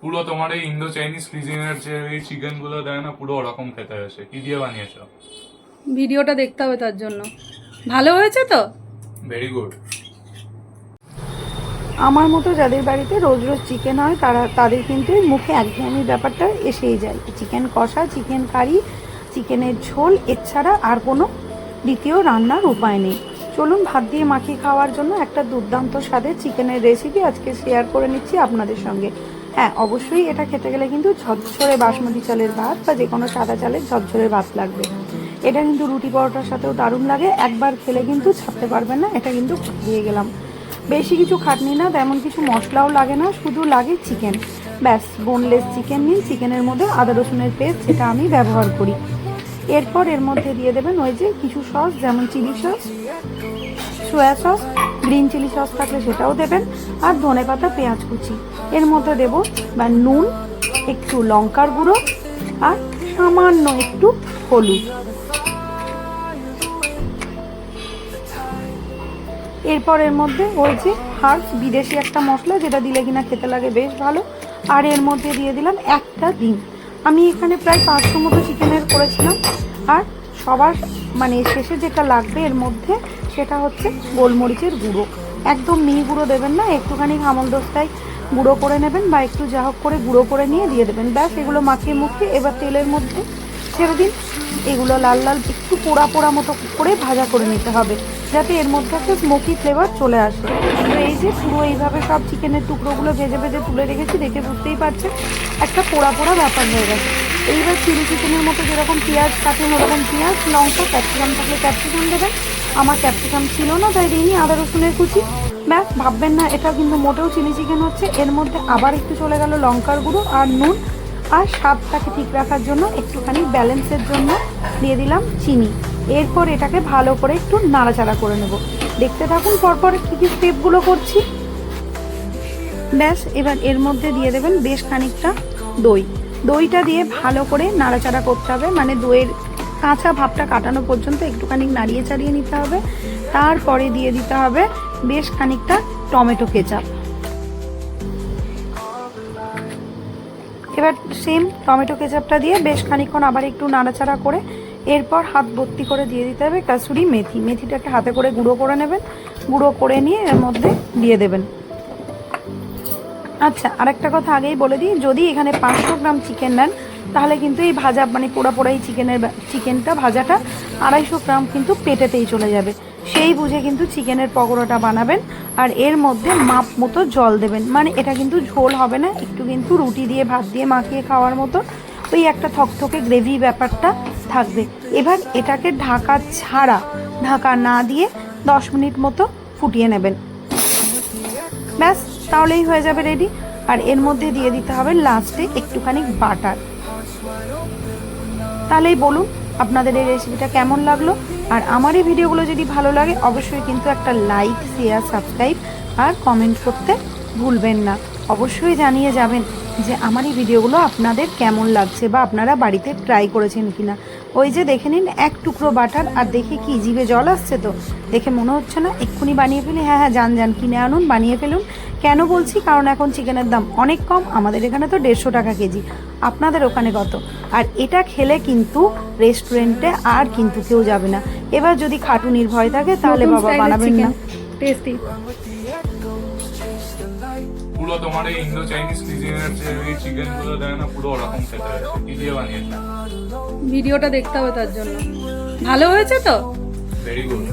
পুরো তোমার এই ইন্দো চাইনিজ কুজিনের যে এই চিকেন গুলো দেয় না, পুরো ওরকম খেতে হয়েছে। কি দিয়ে বানিয়েছো? ভিডিওটা দেখতে হবে তার জন্য। ভালো হয়েছে তো? Very good. আমার মতো যাদের বাড়িতে রোজ রোজ চিকেন হয় তাদের কিন্তু মুখে একঘেয়েমি ব্যাপারটা এসেই যায়। চিকেন কষা, চিকেন কারি, চিকেনের ঝোল এছাড়া আর কোনো দ্বিতীয় রান্নার উপায় নেই। চলুন ভাত দিয়ে মাখিয়ে খাওয়ার জন্য একটা দুর্দান্ত স্বাদের চিকেনের রেসিপি আজকে শেয়ার করে নিচ্ছি আপনাদের সঙ্গে। হ্যাঁ, অবশ্যই এটা খেতে গেলে কিন্তু ঝরঝরে বাসমতি চালের ভাত বা যে কোনো সাদা চালের ঝরঝরে ভাত লাগবে। এটা কিন্তু রুটি পরোটার সাথেও দারুণ লাগে, একবার খেলে কিন্তু ছাড়তে পারবেন না। এটা কিন্তু দিয়ে গেলাম। বেশি কিছু খাটনি না, তেমন কিছু মশলাও লাগে না, শুধু লাগে চিকেন। ব্যাস, বোনলেস চিকেন নিন। চিকেনের মধ্যে আদা রসুনের পেস্ট, যেটা আমি ব্যবহার করি। এরপর এর মধ্যে দিয়ে দেবেন ওই যে কিছু সস, যেমন chilli sauce, soya sauce, green chilli sauce থাকলে সেটাও দেবেন, আর ধনেপাতা, পেঁয়াজ কুচি। এর মধ্যে দেব বা নুন, একটু লঙ্কার গুঁড়ো আর সামান্য একটু হলুদ। এরপর এর মধ্যে ওই যে হার্বস, বিদেশি একটা মশলা, যেটা দিলে কিনা খেতে লাগে বেশ ভালো। আর এর মধ্যে দিয়ে দিলাম একটা ডিম। আমি এখানে প্রায় 500 মতো চিকেনের করেছিলাম। আর সবার মানে শেষে যেটা লাগবে এর মধ্যে, সেটা হচ্ছে গোলমরিচের গুঁড়ো। একদম মিহি গুঁড়ো দেবেন না, একটুখানি হামলদস্তায় গুঁড়ো করে নেবেন বা একটু যা হোক করে গুঁড়ো করে নিয়ে দিয়ে দেবেন। ব্যাস, এগুলো মাখিয়ে মুখিয়ে এবার তেলের মধ্যে ছেড়ে দিন। এগুলো লাল লাল একটু পোড়া পোড়া মতো করে ভাজা করে নিতে হবে, যাতে এর মধ্যে একটা স্মোকি ফ্লেভার চলে আসে। তো এই যে পুরো এইভাবে সব চিকেনের টুকরোগুলো ভেজে ভেজে তুলে রেখেছি, দেখে বুঝতেই পারছেন একটা পোড়া পোড়া ব্যাপার হয়ে গেছে। এইবার চিলি চিকেনের মতো যেরকম পেঁয়াজ কাটেন ওরকম পেঁয়াজ, লঙ্কা, ক্যাপসিকাম থাকলে ক্যাপসিকাম দেবেন। আমার ক্যাপসিকাম ছিল না, তাই দিইনি আদা রসুনের কুচি। ব্যাস, ভাববেন না এটা কিন্তু মোটেও চিলি চিকেন হচ্ছে। এর মধ্যে আবার একটু চলে গেল লঙ্কার গুঁড়ো আর নুন, আর স্বাদটাকে ঠিক রাখার জন্য একটুখানি ব্যালেন্সের জন্য দিয়ে দিলাম চিনি। এরপর এটাকে ভালো করে একটু নাড়াচাড়া করে নেব। দেখতে থাকুন পরপর কী কী স্টেপগুলো করছি। ব্যাস, এবার এর মধ্যে দিয়ে দেবেন বেশ খানিকটা দই। দইটা দিয়ে ভালো করে নাড়াচাড়া করতে হবে, মানে দইয়ের কাঁচা ভাবটা কাটানো পর্যন্ত একটুখানি নাড়িয়ে চাড়িয়ে নিতে হবে। তারপরে দিয়ে দিতে হবে বেশ খানিকটা টমেটো কেচাপ। এবার সেম টমেটো কেচাপটা দিয়ে বেশ খানিকক্ষণ আবার একটু নাড়াচাড়া করে এরপর হাত ভর্তি করে দিয়ে দিতে হবে কাসুরি মেথি। মেথিটাকে হাতে করে গুঁড়ো করে নেবেন। গুঁড়ো করে নিয়ে এর মধ্যে দিয়ে দেবেন। আচ্ছা, আরেকটা কথা আগেই বলে দিই, যদি এখানে 500 গ্রাম চিকেন নেন তাহলে কিন্তু এই ভাজা মানে পোড়া পোড়া এই চিকেনটা ভাজাটা 250 গ্রাম কিন্তু পেটেতেই চলে যাবে। সেই বুঝে কিন্তু চিকেনের পকোড়াটা বানাবেন। আর এর মধ্যে মাপ মতো জল দেবেন, মানে এটা কিন্তু ঝোল হবে না, একটু কিন্তু রুটি দিয়ে ভাত দিয়ে মাখিয়ে খাওয়ার মতো ওই একটা থকথকে গ্রেভি ব্যাপারটা থাকবে। এবার এটাকে ঢাকা ছাড়া, ঢাকা না দিয়ে 10 মিনিট মতো ফুটিয়ে নেবেন। ব্যাস, তাহলেই হয়ে যাবে রেডি। আর এর মধ্যে দিয়ে দিতে হবে লাস্টে একটুখানি বাটার। তাহলেই বলুন আপনাদের এই রেসিপিটা কেমন লাগলো। আর আমার এই ভিডিওগুলো যদি ভালো লাগে অবশ্যই কিন্তু একটা লাইক, শেয়ার, সাবস্ক্রাইব আর কমেন্ট করতে ভুলবেন না। অবশ্যই জানিয়ে যাবেন যে আমার এই ভিডিওগুলো আপনাদের কেমন লাগছে বা আপনারা বাড়িতে ট্রাই করেছেন কিনা। ওই যে দেখে নিন এক টুকরো বাটার, আর দেখে কি জিভে জল আসছে তো? দেখে মনে হচ্ছে না এক্ষুনি বানিয়ে ফেলি? হ্যাঁ হ্যাঁ, যান কিনে আনুন, বানিয়ে ফেলুন। কেন বলছি? কারণ এখন চিকেনের দাম অনেক কম। আমাদের এখানে তো 150 টাকা কেজি, আপনাদের ওখানে কত? আর এটা খেলে কিন্তু রেস্টুরেন্টে আর কিন্তু কেউ যাবে না। এবার যদি খাটুনির ভয় থাকে তাহলে বাবা বানাবেন না। টেস্টি। পুরো তোমার এই ইন্দো চাইনিজ কুজিনের যে এই চিকেন গুলো দেয় না, পুরো ওরকম খেতে হয়েছে। কি দিয়ে বানিয়েছো? ভিডিওটা দেখতে হবে তার জন্য। ভালো হয়েছে তো? Very good.